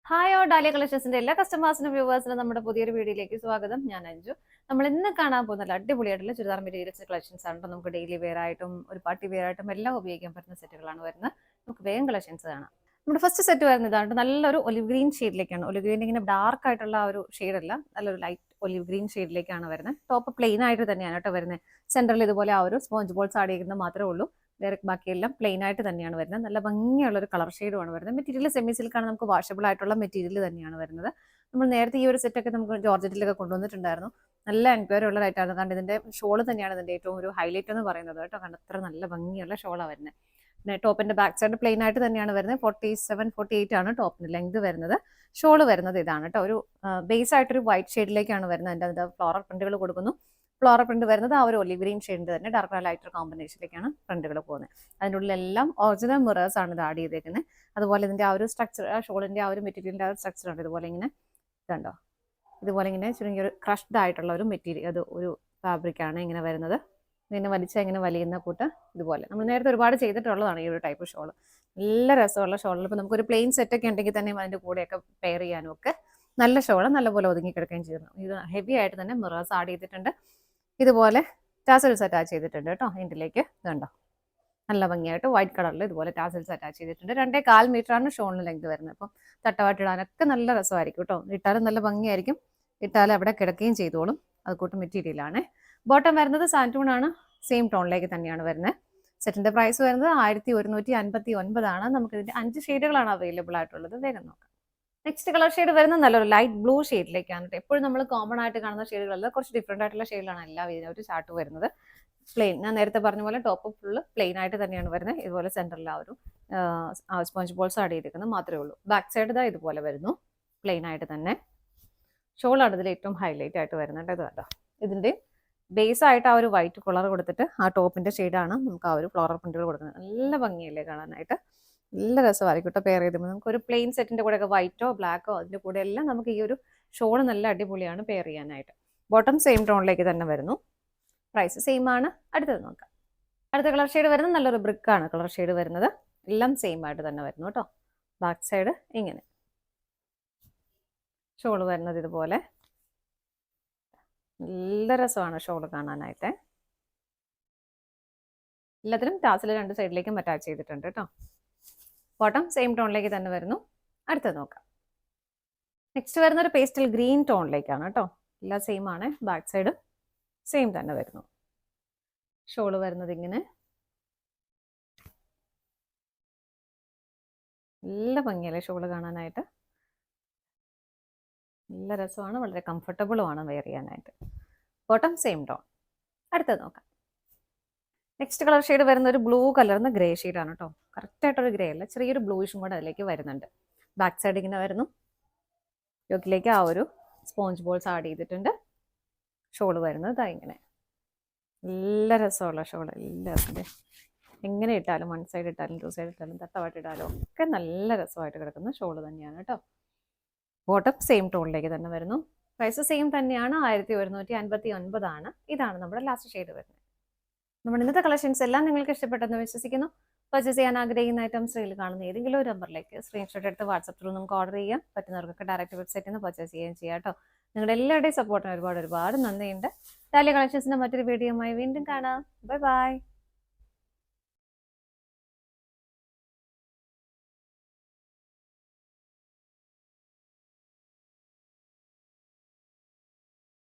Hi ഓ dahlia കളക്ഷൻസിന്റെ എല്ലാ കസ്റ്റമേഴ്സിനും വ്യൂവേഴ്സിനും നമ്മുടെ പുതിയൊരു വീഡിയോയിലേക്ക് സ്വാഗതം. ഞാൻ അഞ്ജു. നമ്മൾ ഇന്ന് കാണാൻ പോകുന്ന നല്ല അടിപൊളിയായിട്ടുള്ള ചുരിദാർ മെറ്റീരിയൽസ് കളക്ഷൻസ് ആണ്. നമുക്ക് ഡെയിലി വെയർ ആയിട്ടും ഒരു പാർട്ടി വെയർ ആയിട്ടും എല്ലാം ഉപയോഗിക്കാൻ പറ്റുന്ന സെറ്റുകളാണ് വരുന്നത്. നമുക്ക് വേഗം കളക്ഷൻസ് കാണാം. നമ്മുടെ ഫസ്റ്റ് സെറ്റ് വരുന്നത് ഇതാണ്. നല്ലൊരു ഒലിവ് ഗ്രീൻ ഷെയ്ഡിലേക്കാണ്. ഒലിവ് ഗ്രീൻ ഇങ്ങനെ ഡാർക്ക് ആയിട്ടുള്ള ഒരു ഷെയ്ഡല്ല, നല്ലൊരു ലൈറ്റ് ഒലിവ് ഗ്രീൻ ഷെയ്ഡിലേക്കാണ് വരുന്നത്. ടോപ്പ് പ്ലെയിൻ ആയിട്ട് തന്നെയാണ് കേട്ടോ വരുന്നത്. സെന്ററിൽ ഇതുപോലെ ആ ഒരു സ്പോഞ്ച് ബോൾസ് ആഡ് ചെയ്യുന്നത് മാത്രമേ ഉള്ളൂ. വേറെ ബാക്കിയെല്ലാം പ്ലെയിൻ ആയിട്ട് തന്നെയാണ് വരുന്നത്. നല്ല ഭംഗിയുള്ള ഒരു കളർ ഷെയ്ഡുമാണ് വരുന്നത്. മെറ്റീരിയൽ സെമി സിൽക്കാണ്, നമുക്ക് വാഷബിൾ ആയിട്ടുള്ള മെറ്റീരിയൽ തന്നെയാണ് വരുന്നത്. നമ്മൾ നേരത്തെ ഈ ഒരു സെറ്റൊക്കെ നമുക്ക് ജോർജറ്റിലൊക്കെ കൊണ്ടുവന്നിട്ടുണ്ടായിരുന്നു. നല്ല എൻക്വയറി ഉള്ള റൈറ്റാണ്. കാരണം ഇതിന്റെ ഷോള് തന്നെയാണ് ഇതിന്റെ ഏറ്റവും ഒരു ഹൈലൈറ്റ് എന്ന് പറയുന്നത് കേട്ടോ. കാരണം അത്ര നല്ല ഭംഗിയുള്ള ഷോളാണ് വരുന്നത്. പിന്നെ ടോപ്പിന്റെ ബാക്ക് സൈഡ് പ്ലെയിൻ ആയിട്ട് തന്നെയാണ് വരുന്നത്. 47-48 ആണ് ടോപ്പിന് ലെങ്ത് വരുന്നത്. ഷോള് വരുന്നത് ഇതാണ് കേട്ടോ. ഒരു ബേസ് ആയിട്ടൊരു വൈറ്റ് ഷെയ്ഡിലേക്കാണ് വരുന്നത്. അതിന്റെ ഫ്ലോറൽ പ്രിന്റുകൾ കൊടുക്കുന്നു. ഫ്ലോറൽ പ്രിന്റ് വരുന്നത് ആ ഒരു ഒലിവ് ഗ്രീൻ ഷെയ്ഡിന്റെ തന്നെ ഡാർക്ക് ലൈറ്റർ കോമ്പിനേഷനിലേക്കാണ് പ്രിന്റുകൾ പോകുന്നത്. അതിൻ്റെ ഉള്ളിലെല്ലാം ഒറിജിനൽ മിറേഴ്സ് ആണ് ഇത് ആഡ് ചെയ്തേക്കുന്നത്. അതുപോലെ ഇതിന്റെ ആ ഒരു സ്ട്രക്ചർ, ആ ഷോളിന്റെ ആ ഒരു മെറ്റീരിയലിന്റെ ആ ഒരു സ്ട്രക്ചർ ഉണ്ട്. ഇതുപോലെ ഇങ്ങനെ ഇതുണ്ടോ, ഇതുപോലെ ഇങ്ങനെ ചുരുങ്ങിയ ഒരു ക്രഷ്ഡ് ആയിട്ടുള്ള ഒരു മെറ്റീരിയൽ, അത് ഒരു ഫാബ്രിക്കാണ് ഇങ്ങനെ വരുന്നത്. ഇങ്ങനെ വലിച്ചാൽ ഇങ്ങനെ വലിയുന്ന കൂട്ട് ഇതുപോലെ നമ്മൾ നേരത്തെ ഒരുപാട് ചെയ്തിട്ടുള്ളതാണ് ഈ ഒരു ടൈപ്പ് ഷോൾ. നല്ല രസമുള്ള ഷോളിൽ ഇപ്പോൾ നമുക്കൊരു പ്ലെയിൻ സെറ്റൊക്കെ ഉണ്ടെങ്കിൽ തന്നെ അതിൻ്റെ കൂടെയൊക്കെ പെയർ ചെയ്യാനും ഒക്കെ നല്ല ഷോൾ, നല്ലപോലെ ഒതുങ്ങി കിടക്കുകയും ചെയ്യുന്നു. ഇത് ഹെവി ആയിട്ട് തന്നെ മിറേഴ്സ് ആഡ് ചെയ്തിട്ടുണ്ട്. ഇതുപോലെ ടാസൽസ് അറ്റാച്ച് ചെയ്തിട്ടുണ്ട് കേട്ടോ. ഇതിലേക്ക് ഇതുണ്ടോ, നല്ല ഭംഗിയായിട്ട് വൈറ്റ് കളറിൽ ഇതുപോലെ ടാസൽസ് അറ്റാച്ച് ചെയ്തിട്ടുണ്ട്. 2.25 മീറ്ററാണ് ഷോളിന് ലെങ്ത് വരുന്നത്. അപ്പം തട്ടവാട്ടിടാനൊക്കെ നല്ല രസമായിരിക്കും കേട്ടോ. ഇട്ടാലും നല്ല ഭംഗിയായിരിക്കും, ഇട്ടാലും അവിടെ കിടക്കുകയും ചെയ്തോളും. അത് കൂട്ട് മെറ്റീരിയലാണ്. ബോട്ടം വരുന്നത് സാൻറ്റൂൺ ആണ്, സെയിം ടോണിലേക്ക് തന്നെയാണ് വരുന്നത്. സെറ്റിന്റെ പ്രൈസ് വരുന്നത് 1159 ആണ്. നമുക്ക് ഇതിന്റെ 5 ഷെയ്ഡുകളാണ് അവൈലബിൾ ആയിട്ടുള്ളത്. വേഗം നോക്കാം. നെക്സ്റ്റ് കളർ ഷെയ്ഡ് വരുന്നത് നല്ലൊരു ലൈറ്റ് ബ്ലൂ ഷെയ്ഡിലേക്കാണ്. എപ്പോഴും നമ്മൾ കോമൺ ആയിട്ട് കാണുന്ന ഷെയ്ഡുകളല്ല, കുറച്ച് ഡിഫറെന്റ് ആയിട്ടുള്ള ഷെയ്ഡിലാണ് എല്ലാം ഇതിനൊരു ചാർട്ട് വരുന്നത്. പ്ലെയിൻ, ഞാൻ നേരത്തെ പറഞ്ഞ പോലെ ടോപ്പ് ഫുള്ള് പ്ലെയിൻ ആയിട്ട് തന്നെയാണ് വരുന്നത്. ഇതുപോലെ സെന്ററിൽ ആ ഒരു സ്പോഞ്ച് ബോൾസ് ആഡ് ചെയ്തിരിക്കുന്നത് മാത്രമേ ഉള്ളൂ. ബാക്ക് സൈഡ് ഇതാ ഇതുപോലെ വരുന്നു, പ്ലെയിൻ ആയിട്ട് തന്നെ. ഷോളാണ് ഇതിൽ ഏറ്റവും ഹൈലൈറ്റ് ആയിട്ട് വരുന്നുണ്ട്. ഇത് കണ്ടോ, ഇതിന്റെ ബേസ് ആയിട്ട് ആ ഒരു വൈറ്റ് കളർ കൊടുത്തിട്ട് ആ ടോപ്പിന്റെ ഷെയ്ഡാണ് നമുക്ക് ആ ഒരു ഫ്ലോറൽ പ്രിന്റുകൾ കൊടുക്കുന്നത്. നല്ല ഭംഗിയല്ലേ കാണാനായിട്ട്, നല്ല രസമായിരിക്കും കേട്ടോ പെയർ ചെയ്തുമ്പോൾ. നമുക്ക് ഒരു പ്ലെയിൻ സെറ്റിന്റെ കൂടെ ഒക്കെ വൈറ്റോ ബ്ലാക്കോ അതിന്റെ കൂടെ എല്ലാം നമുക്ക് ഈ ഒരു ഷോൾ നല്ല അടിപൊളിയാണ് പെയർ ചെയ്യാനായിട്ട്. ബോട്ടം സെയിം ടോണിലേക്ക് തന്നെ വരുന്നു. പ്രൈസ് സെയിം ആണ്. അടുത്തത് നോക്കാം. അടുത്ത കളർ ഷെയ്ഡ് വരുന്നത് നല്ലൊരു ബ്രിക്കാണ് കളർ ഷെയ്ഡ് വരുന്നത്. എല്ലാം സെയിം ആയിട്ട് തന്നെ വരുന്നു കേട്ടോ. ബാക്ക് സൈഡ് ഇങ്ങനെ, ഷോൾ വരുന്നത് ഇതുപോലെ. നല്ല രസമാണ് ഷോൾ കാണാനായിട്ട്. എല്ലാത്തിനും ടാസിൽ 2 സൈഡിലേക്കും അറ്റാച്ച് ചെയ്തിട്ടുണ്ട് കേട്ടോ. ബോട്ടം സെയിം ടോണിലേക്ക് തന്നെ വരുന്നു. അടുത്തത് നോക്കാം. നെക്സ്റ്റ് വരുന്ന ഒരു പേസ്റ്റൽ ഗ്രീൻ ടോണിലേക്കാണ് കേട്ടോ. എല്ലാം സെയിം ആണ്. ബാക്ക് സൈഡ് സെയിം തന്നെ വരുന്നു. ഷോള് വരുന്നത് ഇങ്ങനെ. നല്ല ഭംഗിയല്ലേ ഷോള് കാണാനായിട്ട്, നല്ല രസമാണ്, വളരെ കംഫർട്ടബിളുമാണ് വെയർ ചെയ്യാനായിട്ട്. Bottom same tone. അടുത്തത് നോക്കാം. നെക്സ്റ്റ് കളർ ഷെയ്ഡ് വരുന്ന ഒരു ബ്ലൂ കളർന്ന് ഗ്രേ ഷെയ്ഡാണ് കേട്ടോ. കറക്റ്റായിട്ടൊരു ഗ്രേ അല്ല, ചെറിയൊരു ബ്ലൂയിഷും കൂടെ അതിലേക്ക് വരുന്നുണ്ട്. ബാക്ക് സൈഡ് ഇങ്ങനെ വരുന്നു. യോക്കിലേക്ക് ആ ഒരു സ്പോഞ്ച് ബോൾസ് ആഡ് ചെയ്തിട്ടുണ്ട്. ഷോള് വരുന്നത് ഇങ്ങനെ. നല്ല രസമുള്ള ഷോള്. എല്ലാത്തിൻ്റെ എങ്ങനെ ഇട്ടാലും, 1 സൈഡ് ഇട്ടാലും 2 സൈഡ് ഇട്ടാലും തട്ടവാട്ടിട്ടാലും ഒക്കെ നല്ല രസമായിട്ട് കിടക്കുന്ന ഷോള് തന്നെയാണ് കേട്ടോ. ബോട്ടം സെയിം ടോണിലേക്ക് തന്നെ വരുന്നു. പ്രൈസ് സെയിം തന്നെയാണ്, 1159 ആണ്. ഇതാണ് നമ്മുടെ ലാസ്റ്റ് ഷെയ്ഡ് വരുന്നത്. നമ്മുടെ ഇന്നത്തെ കളക്ഷൻസ് എല്ലാം നിങ്ങൾക്ക് ഇഷ്ടപ്പെട്ടെന്ന് വിശ്വസിക്കുന്നു. പർച്ചേസ് ചെയ്യാൻ ആഗ്രഹിക്കുന്ന ഐറ്റംസ് റീൽ കാണുന്ന ഏതെങ്കിലും ഒരു നമ്പറിലേക്ക് സ്ക്രീൻഷോട്ട് എടുത്ത് വാട്സപ്പ് ത്രൂ നമുക്ക് ഓർഡർ ചെയ്യാം. പറ്റുന്നവർക്കൊക്കെ ഡയറക്റ്റ് വെബ്സൈറ്റിൽ നിന്ന് പർച്ചേസ് ചെയ്യാൻ ചെയ്യാം കേട്ടോ. നിങ്ങളുടെ എല്ലാവരുടെയും സപ്പോർട്ടിന് ഒരുപാട് നന്ദിയുണ്ട്. ഡാലിയ കളക്ഷൻസിന്റെ മറ്റൊരു വീഡിയോയുമായി വീണ്ടും കാണാം. Bye bye.